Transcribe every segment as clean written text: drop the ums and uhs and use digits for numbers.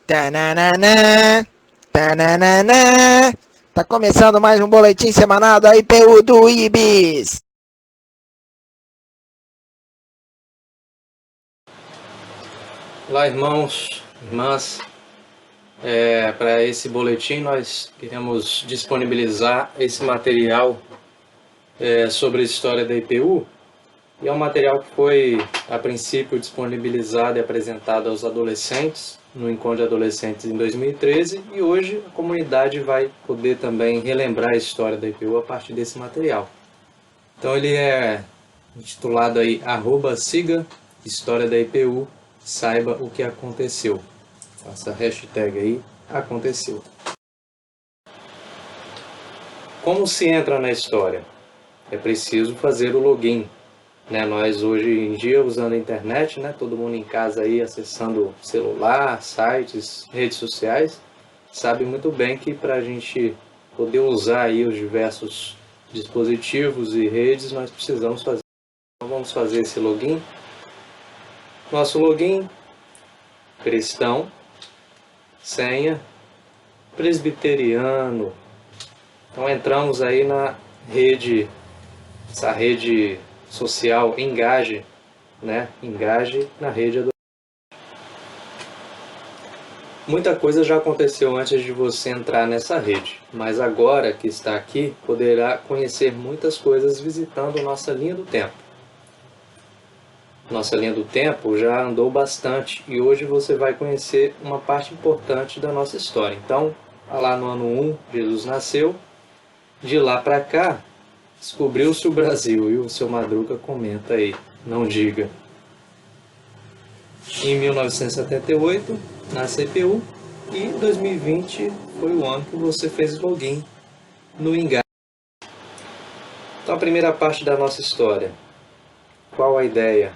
Tananana, tananana. Tá começando mais um boletim semanal da IPU do IBIS. Olá, irmãos, irmãs. Para esse boletim nós queremos disponibilizar esse material sobre a história da IPU. E é um material que foi, a princípio, disponibilizado e apresentado aos adolescentes no Encontro de Adolescentes em 2013, e hoje a comunidade vai poder também relembrar a história da IPU a partir desse material. Então ele é intitulado aí @siga História da IPU, saiba o que aconteceu. Essa hashtag aí, aconteceu. Como se entra na história? É preciso fazer o login. Nós hoje em dia usando a internet, todo mundo em casa aí acessando celular, sites, redes sociais, sabe muito bem que para a gente poder usar aí os diversos dispositivos e redes, nós precisamos fazer. Então vamos fazer esse login. Nosso login, cristão, senha, presbiteriano. Então entramos aí na rede, essa rede social Engaje, Engaje na rede. Muita coisa já aconteceu antes de você entrar nessa rede, mas agora que está aqui, poderá conhecer muitas coisas visitando nossa linha do tempo. Nossa linha do tempo já andou bastante e hoje você vai conhecer uma parte importante da nossa história. Então, lá no ano 1, Jesus nasceu. De lá para cá, descobriu-se o Brasil, e o seu Madruga comenta aí, não diga. Em 1978, nasce a IPU, e 2020 foi o ano que você fez login no Engaje. Então a primeira parte da nossa história. Qual a ideia?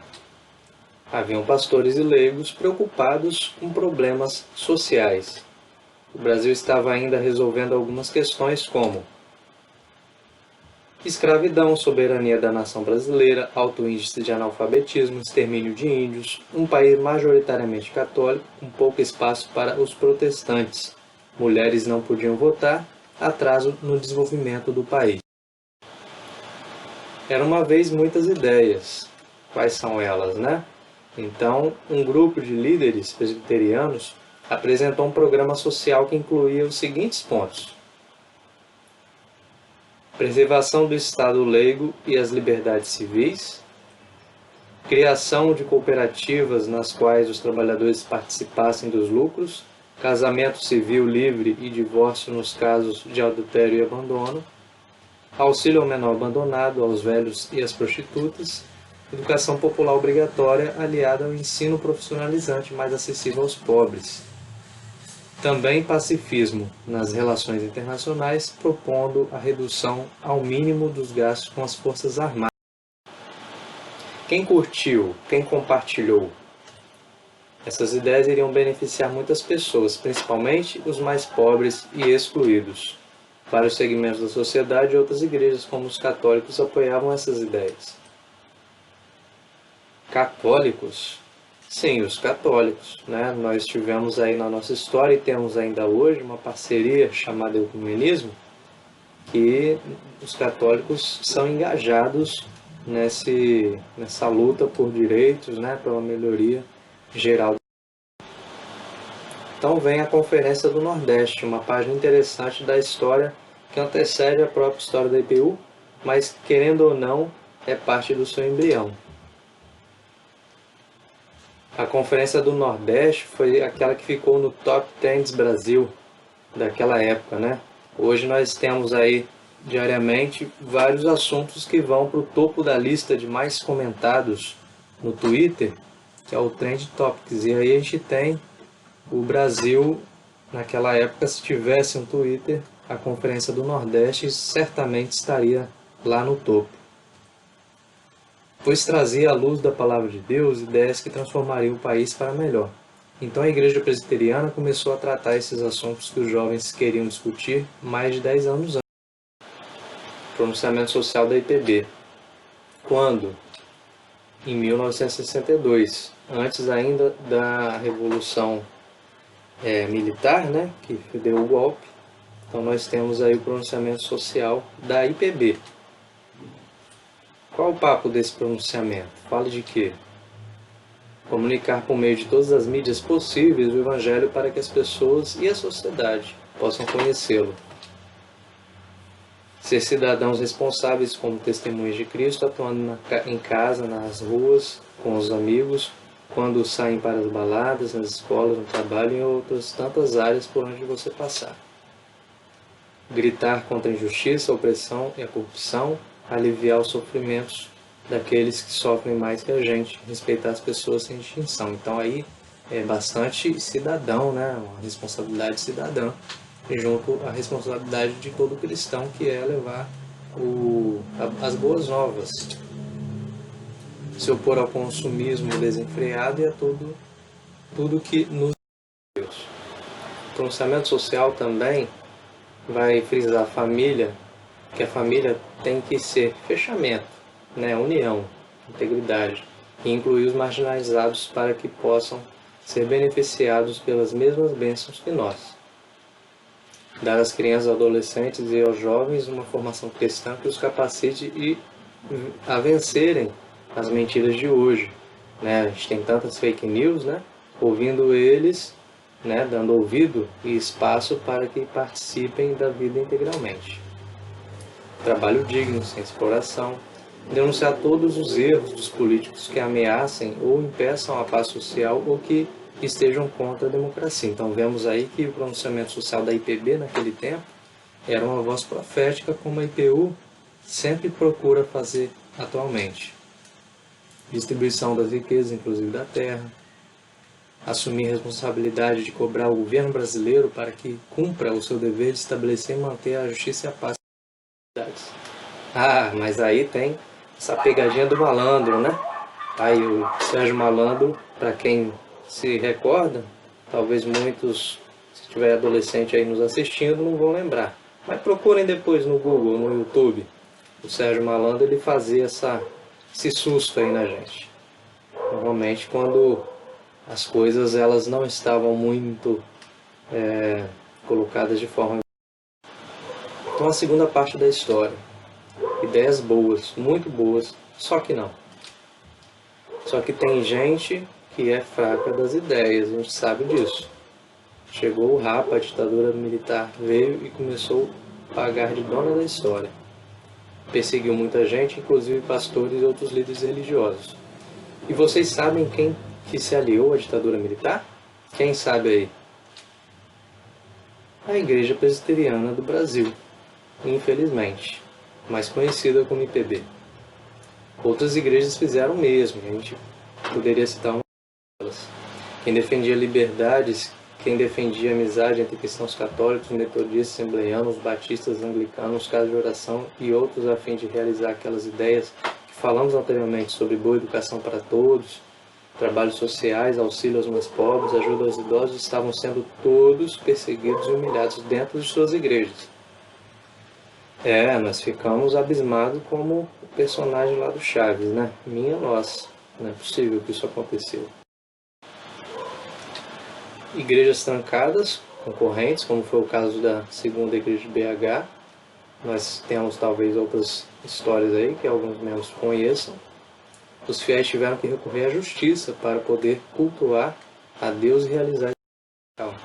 Haviam pastores e leigos preocupados com problemas sociais. O Brasil estava ainda resolvendo algumas questões como escravidão, soberania da nação brasileira, alto índice de analfabetismo, extermínio de índios, um país majoritariamente católico, com pouco espaço para os protestantes. Mulheres não podiam votar, atraso no desenvolvimento do país. Era uma vez muitas ideias. Quais são elas, Então, um grupo de líderes presbiterianos apresentou um programa social que incluía os seguintes pontos: preservação do Estado leigo e as liberdades civis, criação de cooperativas nas quais os trabalhadores participassem dos lucros, casamento civil livre e divórcio nos casos de adultério e abandono, auxílio ao menor abandonado, aos velhos e às prostitutas, educação popular obrigatória aliada ao ensino profissionalizante mais acessível aos pobres. Também pacifismo nas relações internacionais, propondo a redução ao mínimo dos gastos com as forças armadas. Quem curtiu, quem compartilhou? Essas ideias iriam beneficiar muitas pessoas, principalmente os mais pobres e excluídos. Vários segmentos da sociedade e outras igrejas, como os católicos, apoiavam essas ideias. Católicos? Sim, os católicos. Nós tivemos aí na nossa história e temos ainda hoje uma parceria chamada ecumenismo, que os católicos são engajados nessa luta por direitos, pela melhoria geral. Então vem a Conferência do Nordeste, uma página interessante da história que antecede a própria história da IPU, mas querendo ou não, é parte do seu embrião. A Conferência do Nordeste foi aquela que ficou no Top 10 Brasil daquela época, Hoje nós temos aí diariamente vários assuntos que vão para o topo da lista de mais comentados no Twitter, que é o Trend Topics. E aí a gente tem o Brasil, naquela época, se tivesse um Twitter, a Conferência do Nordeste certamente estaria lá no topo, pois trazia à luz da Palavra de Deus ideias que transformariam o país para melhor. Então a Igreja Presbiteriana começou a tratar esses assuntos que os jovens queriam discutir mais de 10 anos antes. Pronunciamento social da IPB. Quando? Em 1962, antes ainda da Revolução militar, né, que deu o golpe. Então nós temos aí o pronunciamento social da IPB. Qual o papo desse pronunciamento? Fala de quê? Comunicar por meio de todas as mídias possíveis o Evangelho para que as pessoas e a sociedade possam conhecê-lo. Ser cidadãos responsáveis como testemunhas de Cristo, atuando em casa, nas ruas, com os amigos, quando saem para as baladas, nas escolas, no trabalho e em outras tantas áreas por onde você passar. Gritar contra a injustiça, a opressão e a corrupção, aliviar os sofrimentos daqueles que sofrem mais que a gente, respeitar as pessoas sem distinção. Então aí é bastante cidadão, né? Uma responsabilidade cidadã, e junto à responsabilidade de todo cristão, que é levar as boas novas, se opor ao consumismo desenfreado e a tudo que nos Deus. O pronunciamento social também vai frisar a família, que a família tem que ser fechamento, né? União, integridade, e incluir os marginalizados para que possam ser beneficiados pelas mesmas bênçãos que nós. Dar às crianças, adolescentes e aos jovens uma formação cristã que os capacite a vencerem as mentiras de hoje, né? A gente tem tantas fake news, né? Ouvindo eles, né? Dando ouvido e espaço para que participem da vida integralmente. Trabalho digno, sem exploração. Denunciar todos os erros dos políticos que ameacem ou impeçam a paz social ou que estejam contra a democracia. Então vemos aí que o pronunciamento social da IPB naquele tempo era uma voz profética, como a IPU sempre procura fazer atualmente. Distribuição das riquezas, inclusive da terra. Assumir a responsabilidade de cobrar o governo brasileiro para que cumpra o seu dever de estabelecer e manter a justiça e a paz nas cidades. Ah, mas aí tem essa pegadinha do malandro, né? Aí o Sérgio Malandro, para quem se recorda, talvez muitos, se tiver adolescente aí nos assistindo, não vão lembrar. Mas procurem depois no Google, no YouTube. O Sérgio Malandro, ele fazia esse susto aí na gente. Normalmente quando as coisas elas não estavam muito colocadas de forma... Então a segunda parte da história. Ideias boas, muito boas, só que não. Só que tem gente que é fraca das ideias, a gente sabe disso. Chegou o Rapa, a ditadura militar veio e começou a pagar de dona da história. Perseguiu muita gente, inclusive pastores e outros líderes religiosos. E vocês sabem quem que se aliou à ditadura militar? Quem sabe aí? A Igreja Presbiteriana do Brasil, infelizmente, mais conhecida como IPB. Outras igrejas fizeram o mesmo, a gente poderia citar uma delas. Quem defendia liberdades, quem defendia amizade entre cristãos católicos, metodistas, assembleianos, batistas, anglicanos, casas de oração e outros a fim de realizar aquelas ideias que falamos anteriormente sobre boa educação para todos, trabalhos sociais, auxílio aos mais pobres, ajuda aos idosos, estavam sendo todos perseguidos e humilhados dentro de suas igrejas. Nós ficamos abismados como o personagem lá do Chaves, né? Minha nossa, não é possível que isso aconteceu. Igrejas trancadas, concorrentes, como foi o caso da segunda igreja de BH. Nós temos talvez outras histórias aí que alguns membros conheçam. Os fiéis tiveram que recorrer à justiça para poder cultuar a Deus e realizar a ritual.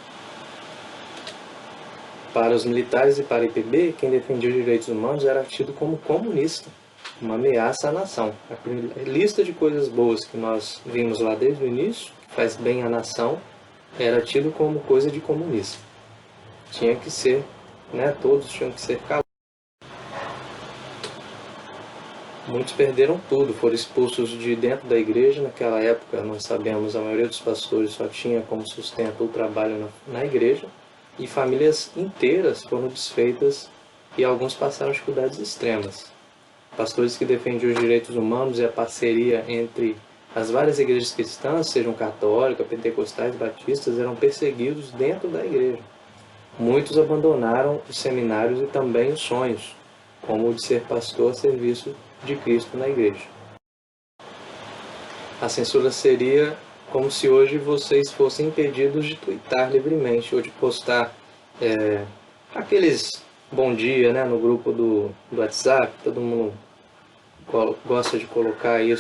Para os militares e para a IPB, quem defendia os direitos humanos era tido como comunista, uma ameaça à nação. A lista de coisas boas que nós vimos lá desde o início, que faz bem à nação, era tido como coisa de comunista. Tinha que ser, né, todos tinham que ser calados. Muitos perderam tudo, foram expulsos de dentro da igreja. Naquela época, nós sabemos, a maioria dos pastores só tinha como sustento o trabalho na igreja. E famílias inteiras foram desfeitas e alguns passaram dificuldades extremas. Pastores que defendiam os direitos humanos e a parceria entre as várias igrejas cristãs, sejam católicas, pentecostais, batistas, eram perseguidos dentro da igreja. Muitos abandonaram os seminários e também os sonhos, como o de ser pastor a serviço de Cristo na igreja. A censura seria como se hoje vocês fossem impedidos de twittar livremente ou de postar aqueles bom dia, né, no grupo do WhatsApp. Todo mundo gosta de colocar aí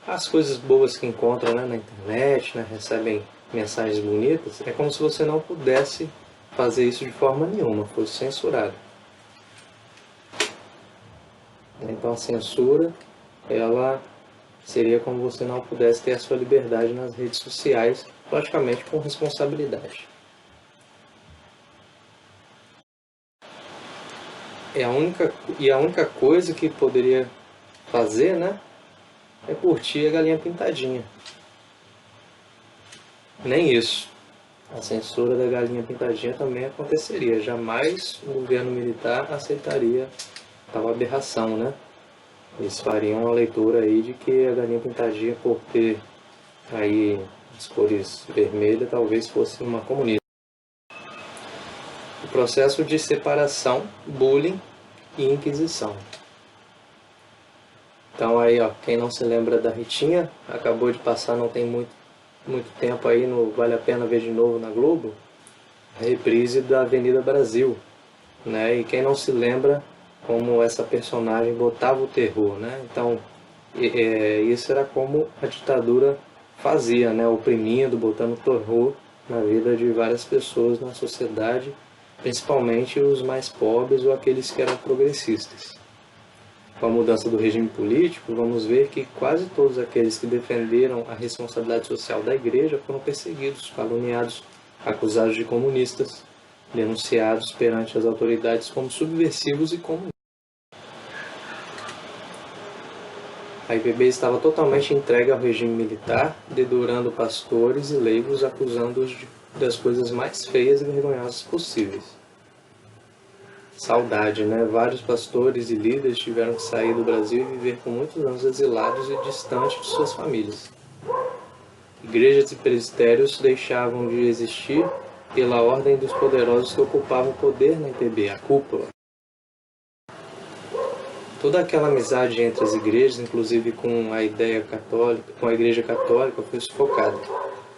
as coisas boas que encontram, né, na internet, né, recebem mensagens bonitas. É como se você não pudesse fazer isso de forma nenhuma, fosse censurado. Então a censura, ela seria como você não pudesse ter a sua liberdade nas redes sociais, praticamente com responsabilidade. A única coisa que poderia fazer, né, é curtir a galinha pintadinha. Nem isso. A censura da galinha pintadinha também aconteceria. Jamais o governo militar aceitaria tal aberração, né? Eles fariam uma leitura aí de que a galinha pintadinha, por ter aí as cores vermelhas, talvez fosse uma comunista. O processo de separação, bullying e inquisição. Então aí, ó, quem não se lembra da Ritinha, acabou de passar, não tem muito tempo aí, no Vale a Pena Ver de Novo na Globo, a reprise da Avenida Brasil, né? E quem não se lembra como essa personagem botava o terror, né? Então, isso era como a ditadura fazia, né? Oprimindo, botando terror na vida de várias pessoas na sociedade, principalmente os mais pobres ou aqueles que eram progressistas. Com a mudança do regime político, vamos ver que quase todos aqueles que defenderam a responsabilidade social da igreja foram perseguidos, caluniados, acusados de comunistas, denunciados perante as autoridades como subversivos e comunistas. A IPB estava totalmente entregue ao regime militar, dedurando pastores e leigos, acusando-os das coisas mais feias e vergonhosas possíveis. Saudade, né? Vários pastores e líderes tiveram que sair do Brasil e viver por muitos anos exilados e distantes de suas famílias. Igrejas e presbitérios deixavam de existir pela ordem dos poderosos que ocupavam o poder na IPB, a cúpula. Toda aquela amizade entre as igrejas, inclusive com a Igreja Católica, foi sufocada.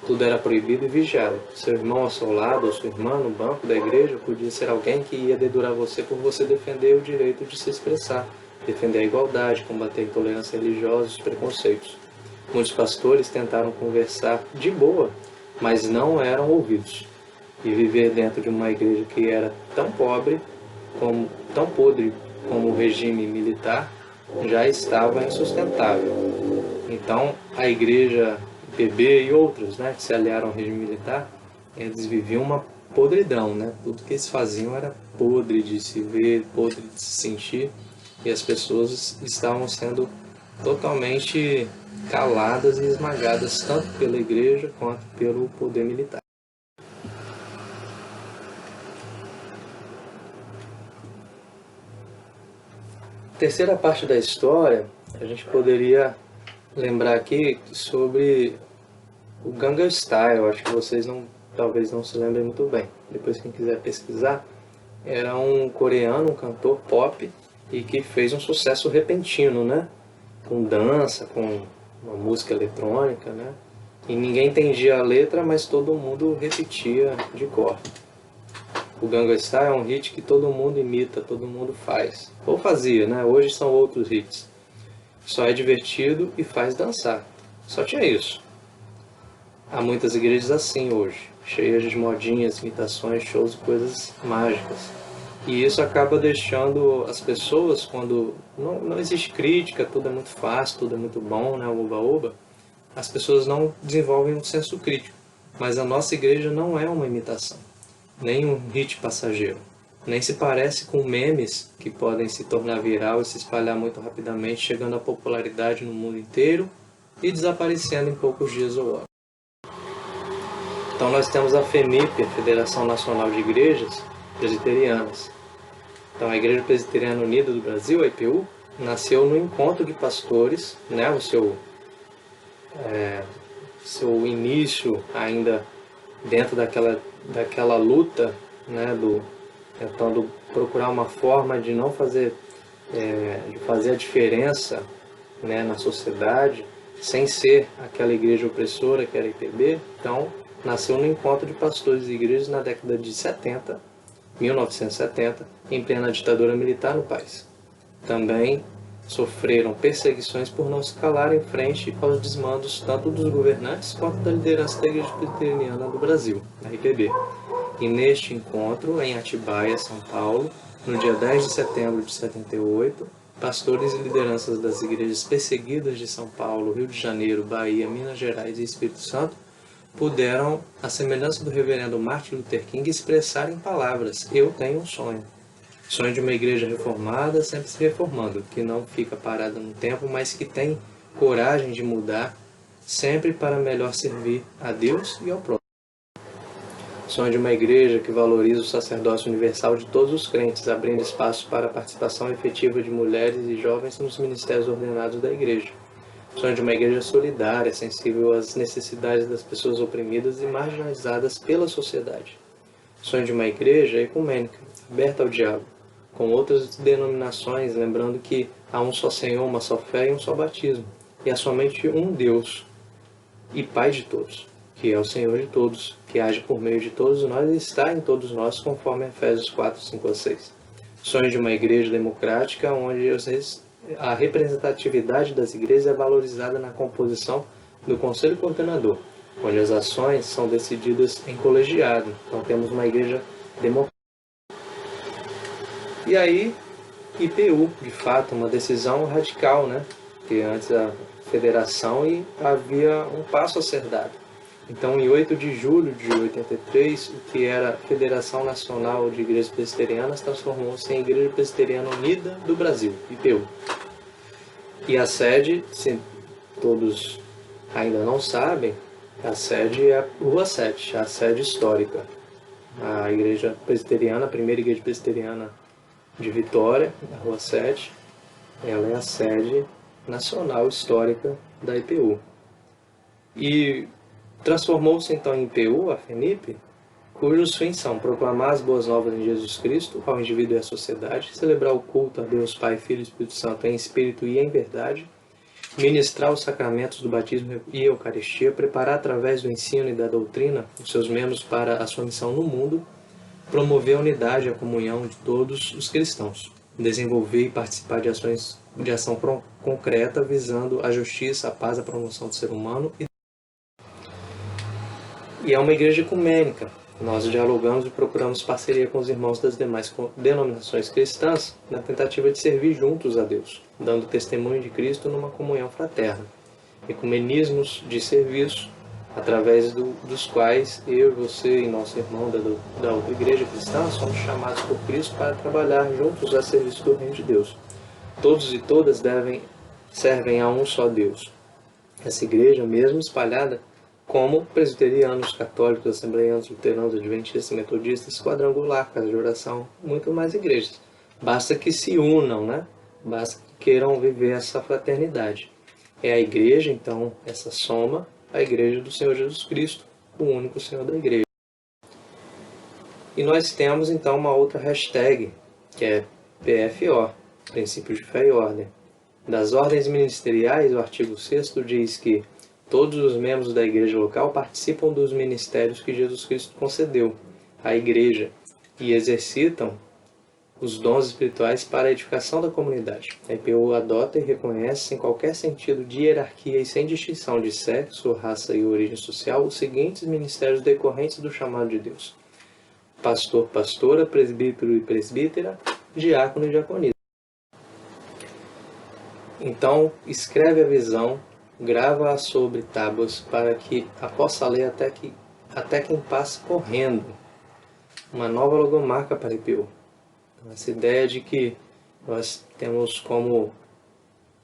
Tudo era proibido e vigiado. Seu irmão ao seu lado, ou sua irmã no banco da igreja, podia ser alguém que ia dedurar você por você defender o direito de se expressar, defender a igualdade, combater a intolerância religiosa e os preconceitos. Muitos pastores tentaram conversar de boa, mas não eram ouvidos. E viver dentro de uma igreja que era tão podre como o regime militar já estava insustentável. Então, a igreja IPB e outros, né, que se aliaram ao regime militar, eles viviam uma podridão, né? Tudo que eles faziam era podre de se ver, podre de se sentir, e as pessoas estavam sendo totalmente caladas e esmagadas tanto pela igreja quanto pelo poder militar. Terceira parte da história, a gente poderia lembrar aqui sobre o Gangnam Style. Acho que vocês talvez não se lembrem muito bem. Depois, quem quiser pesquisar, era um coreano, um cantor pop, e que fez um sucesso repentino, né? Com dança, com uma música eletrônica, né? E ninguém entendia a letra, mas todo mundo repetia de cor. O Gangnam Style é um hit que todo mundo imita, todo mundo faz. Ou fazia, né? Hoje são outros hits. Só é divertido e faz dançar. Só tinha isso. Há muitas igrejas assim hoje, cheias de modinhas, imitações, shows e coisas mágicas. E isso acaba deixando as pessoas, quando não existe crítica, tudo é muito fácil, tudo é muito bom, né? Oba-oba. As pessoas não desenvolvem um senso crítico. Mas a nossa igreja não é uma imitação, nem um hit passageiro. Nem se parece com memes que podem se tornar viral e se espalhar muito rapidamente, chegando à popularidade no mundo inteiro e desaparecendo em poucos dias ou horas. Então nós temos a FENIP, a Federação Nacional de Igrejas Presbiterianas. Então a Igreja Presbiteriana Unida do Brasil, a IPU, nasceu no encontro de pastores, né, o seu início ainda dentro daquela luta, né, tentando procurar uma forma de não fazer, de fazer a diferença, né, na sociedade, sem ser aquela igreja opressora que era a IPB. Então, nasceu no encontro de pastores e igrejas na década de 70, 1970, em plena ditadura militar no país. Também sofreram perseguições por não se calarem frente aos desmandos tanto dos governantes quanto da liderança da Igreja Presbiteriana do Brasil, a IPB. E neste encontro, em Atibaia, São Paulo, no dia 10 de setembro de 78, pastores e lideranças das igrejas perseguidas de São Paulo, Rio de Janeiro, Bahia, Minas Gerais e Espírito Santo puderam, à semelhança do reverendo Martin Luther King, expressar em palavras: eu tenho um sonho. Sonho de uma igreja reformada, sempre se reformando, que não fica parada no tempo, mas que tem coragem de mudar, sempre para melhor servir a Deus e ao próximo. Sonho de uma igreja que valoriza o sacerdócio universal de todos os crentes, abrindo espaço para a participação efetiva de mulheres e jovens nos ministérios ordenados da igreja. Sonho de uma igreja solidária, sensível às necessidades das pessoas oprimidas e marginalizadas pela sociedade. Sonho de uma igreja ecumênica, aberta ao diálogo, com outras denominações, lembrando que há um só Senhor, uma só fé e um só batismo. E há somente um Deus e Pai de todos, que é o Senhor de todos, que age por meio de todos nós e está em todos nós, conforme Efésios 4, 5 a 6. Sonho de uma igreja democrática, onde a representatividade das igrejas é valorizada na composição do Conselho Coordenador, onde as ações são decididas em colegiado. Então temos uma igreja democrática. E aí, IPU, de fato, uma decisão radical, né? Porque antes a federação e havia um passo a ser dado. Então, em 8 de julho de 83, o que era a Federação Nacional de Igrejas Presbiterianas transformou-se em Igreja Presbiteriana Unida do Brasil, IPU. E a sede, se todos ainda não sabem, a sede é a Rua 7, a sede histórica. A Igreja Presbiteriana, a primeira Igreja Presbiteriana de Vitória, na Rua 7, ela é a sede nacional histórica da IPU. E transformou-se então em IPU, a FENIP, cujos fins são proclamar as boas novas em Jesus Cristo ao indivíduo e à sociedade, celebrar o culto a Deus Pai, Filho e Espírito Santo em espírito e em verdade, ministrar os sacramentos do batismo e Eucaristia, preparar através do ensino e da doutrina os seus membros para a sua missão no mundo, promover a unidade e a comunhão de todos os cristãos, desenvolver e participar de ações de ação concreta visando a justiça, a paz, a promoção do ser humano. E é uma igreja ecumênica. Nós dialogamos e procuramos parceria com os irmãos das demais denominações cristãs na tentativa de servir juntos a Deus, dando testemunho de Cristo numa comunhão fraterna. Ecumenismos de serviço, através dos quais eu, você e nosso irmão da outra igreja cristã somos chamados por Cristo para trabalhar juntos a serviço do reino de Deus. Todos e todas servem a um só Deus. Essa igreja, mesmo espalhada como presbiterianos, católicos, assembleianos, luteranos, adventistas, metodistas, quadrangular, casa de oração, muito mais igrejas. Basta que se unam, né? Basta que queiram viver essa fraternidade. É a igreja, então, essa soma, a igreja do Senhor Jesus Cristo, o único Senhor da igreja. E nós temos, então, uma outra hashtag, que é PFO, Princípios de Fé e Ordem. Das ordens ministeriais, o artigo 6º diz que todos os membros da igreja local participam dos ministérios que Jesus Cristo concedeu à igreja e exercitam os dons espirituais para a edificação da comunidade. A IPU adota e reconhece, sem qualquer sentido de hierarquia e sem distinção de sexo, raça e origem social, os seguintes ministérios decorrentes do chamado de Deus: pastor, pastora, presbítero e presbítera, diácono e diaconisa. Então, escreve a visão, grava-a sobre tábuas para que a possa ler até quem passe correndo. Uma nova logomarca para a IPU. Essa ideia de que nós temos como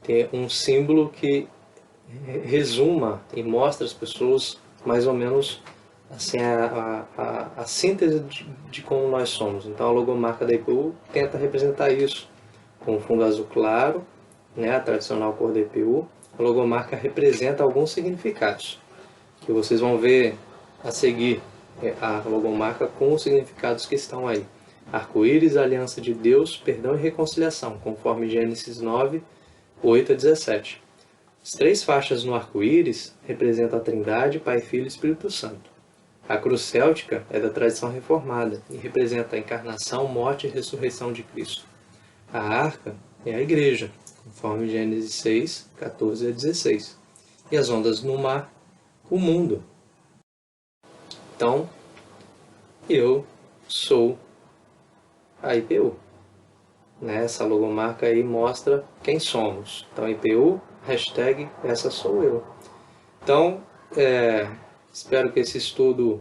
ter um símbolo que resuma e mostra às pessoas mais ou menos assim, a síntese de como nós somos. Então a logomarca da IPU tenta representar isso, com o fundo azul claro, né, a tradicional cor da IPU. A logomarca representa alguns significados, que vocês vão ver a seguir a logomarca com os significados que estão aí. Arco-íris, aliança de Deus, perdão e reconciliação, conforme Gênesis 9, 8 a 17. As 3 faixas no arco-íris representam a Trindade, Pai, Filho e Espírito Santo. A cruz céltica é da tradição reformada e representa a encarnação, morte e ressurreição de Cristo. A arca é a igreja, conforme Gênesis 6, 14 a 16. E as ondas no mar, o mundo. Então, eu sou a IPU. Essa logomarca aí mostra quem somos. Então, IPU, hashtag essa sou eu. Então, espero que esse estudo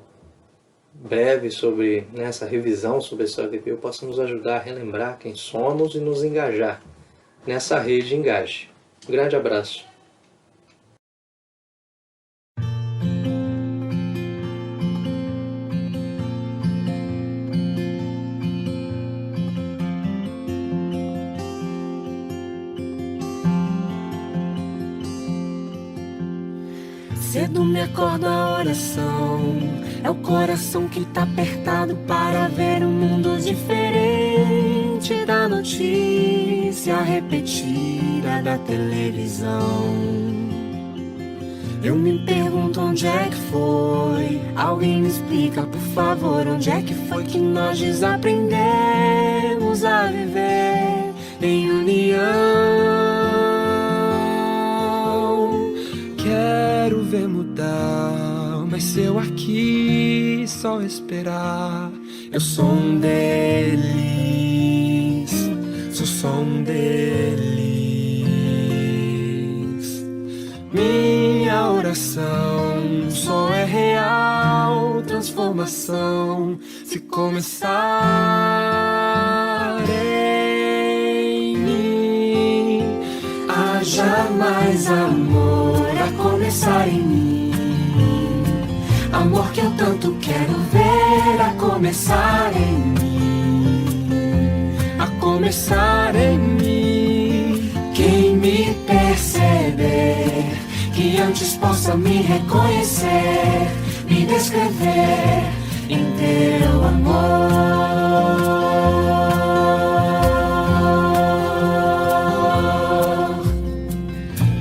breve sobre essa revisão sobre a história da IPU possa nos ajudar a relembrar quem somos e nos engajar nessa rede de engaje. Um grande abraço. Cedo me acordo a oração, é o coração que tá apertado para ver um mundo diferente da notícia repetida da televisão. Eu me pergunto onde é que foi, alguém me explica por favor, onde é que foi que nós desaprendemos a viver em união. Quero ver mudar, mas se eu aqui só esperar, eu sou um deles, sou só um deles. Minha oração só é real transformação se começar em mim. Haja mais amor a começar em mim, amor que eu tanto quero ver a começar em mim, a começar em mim. Quem me perceber, que antes possa me reconhecer, me descrever em teu amor.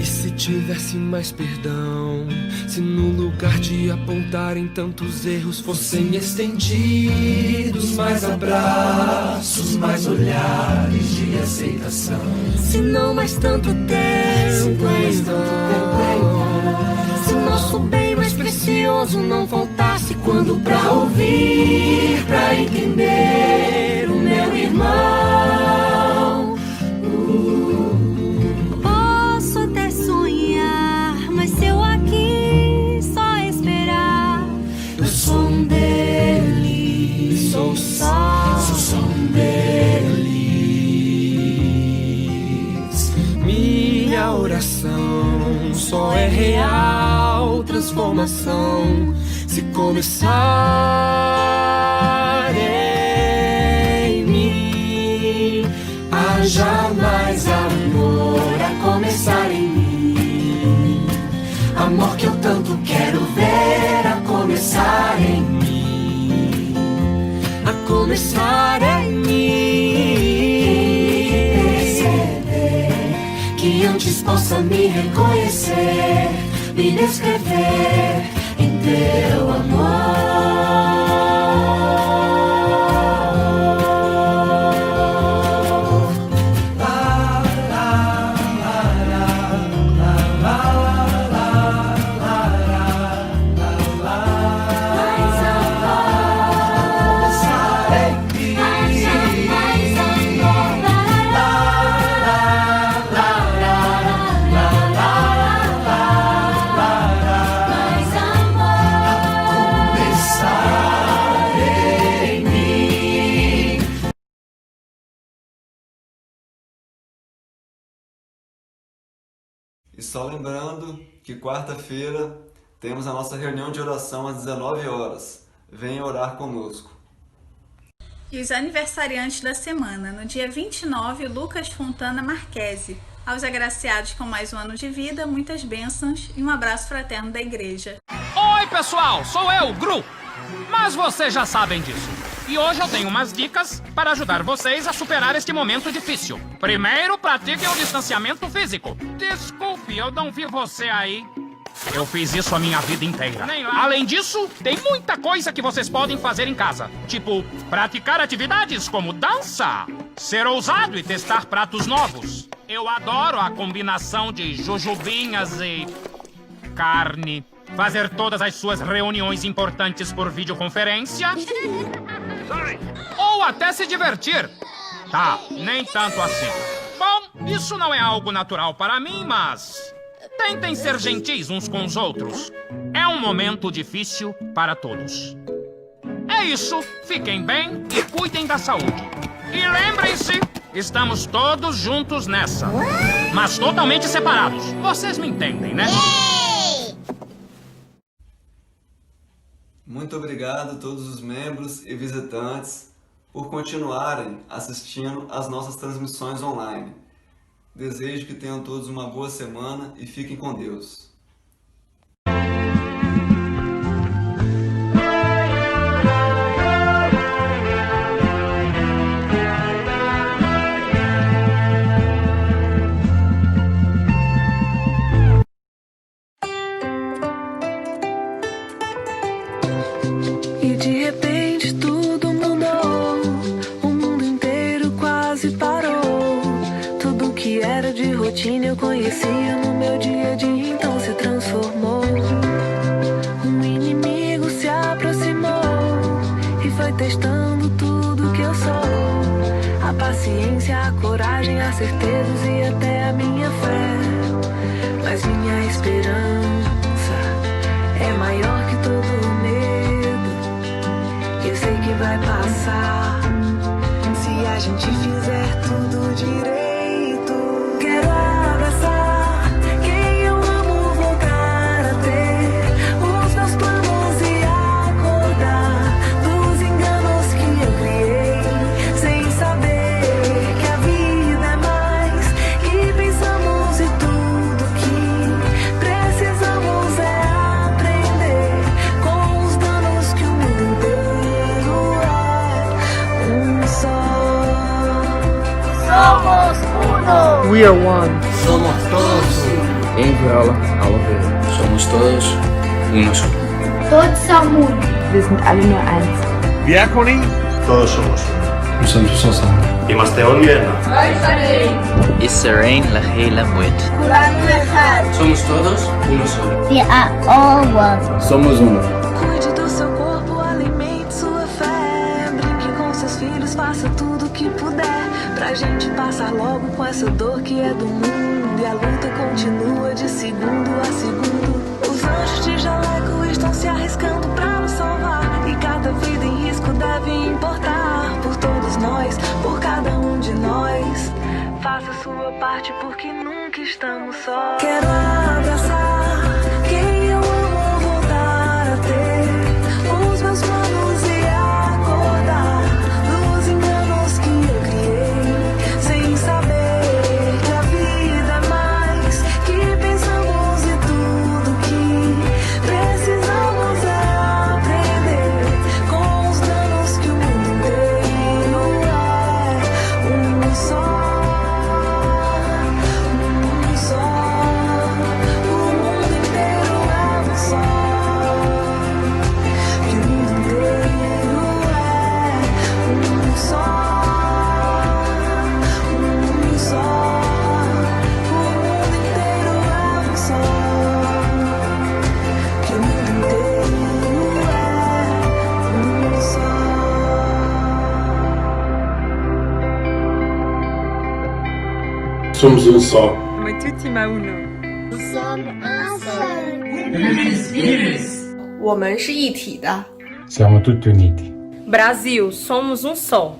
E se tivesse mais perdão, se no lugar de apontarem tantos erros fossem estendidos mais abraços, mais olhares de aceitação, se não mais tanto tempo em vão, se nosso bem mais precioso não faltasse quando pra ouvir, pra entender o meu irmão. Posso até sonhar, mas se eu aqui só esperar, Eu sou um deles, sou um deles. Minha oração só é real transformação se começar em mim. Haja mais amor a começar em mim, amor que eu tanto quero ver a começar em mim, a começar em mim. Perceber que antes possa me reconhecer, me descrever em teu amor. E só lembrando que quarta-feira temos a nossa reunião de oração às 19 horas. Venha orar conosco. E os aniversariantes da semana. No dia 29, Lucas Fontana Marquese. Aos agraciados com mais um ano de vida, muitas bênçãos e um abraço fraterno da igreja. Oi, pessoal! Sou eu, Gru! Mas vocês já sabem disso. E hoje eu tenho umas dicas para ajudar vocês a superar este momento difícil. Primeiro, pratiquem o distanciamento físico. Desculpe, eu não vi você aí. Eu fiz isso a minha vida inteira. Além disso, tem muita coisa que vocês podem fazer em casa. Tipo, praticar atividades como dança, ser ousado e testar pratos novos. Eu adoro a combinação de jujubinhas e carne. Fazer todas as suas reuniões importantes por videoconferência. Ou até se divertir. Tá, nem tanto assim. Bom, isso não é algo natural para mim, mas tentem ser gentis uns com os outros. É um momento difícil para todos. É isso, fiquem bem e cuidem da saúde. E lembrem-se, estamos todos juntos nessa. Mas totalmente separados. Vocês me entendem, né? Muito obrigado a todos os membros e visitantes por continuarem assistindo às nossas transmissões online. Desejo que tenham todos uma boa semana e fiquem com Deus. E de repente tudo mudou, o mundo inteiro quase parou. Tudo que era de rotina eu conhecia no meu dia a dia, então se transformou. Um inimigo se aproximou e foi testando tudo que eu sou. A paciência, a coragem, as certezas e até a minha fé. Mas minha esperança é maior que todo o medo. Eu sei que vai passar se a gente fizer tudo direito. Quero abraçar quem eu amo, voltar a ter os meus planos e acordar dos enganos que eu criei, sem saber que a vida é mais que pensamos e tudo que precisamos é aprender com os danos que o mundo inteiro é um só. Somos uno. We are one. Somos todos Em viola, alle Welt. Somos todos uno solo. Todos somos uno. Wir sind alle nur eins. Diácono, todos somos uno. Somos só Είμαστε ένα. Israel la muet. Somos todos uno solo. We are all one. Somos uno. Cuide do seu corpo, alimente sua fé. Brinque com seus filhos, faça tudo o que puder. Pra gente passar logo com essa dor que é do mundo. E a luta continua de segundo a segundo. Os anjos de jaleco estão se arriscando pra nos salvar. E cada vida em risco deve importar. Por todos nós, por cada um de nós. Faça sua parte porque nunca estamos sós. Quero abraçar quem eu amo, voltar a ter os meus planos e acordar dos enganos que eu criei, sem saber que a vida é mais que pensamos e tudo que precisamos é aprender com os danos que o mundo inteiro é um só. Um só. O mundo inteiro é um só. Que o mundo inteiro é um só. Um só. O mundo inteiro é um só. Que o mundo inteiro é um só. Somos um só. Tutti ma uno. 我们是一体的。 Siamo tutti uniti. Brasil, somos um só.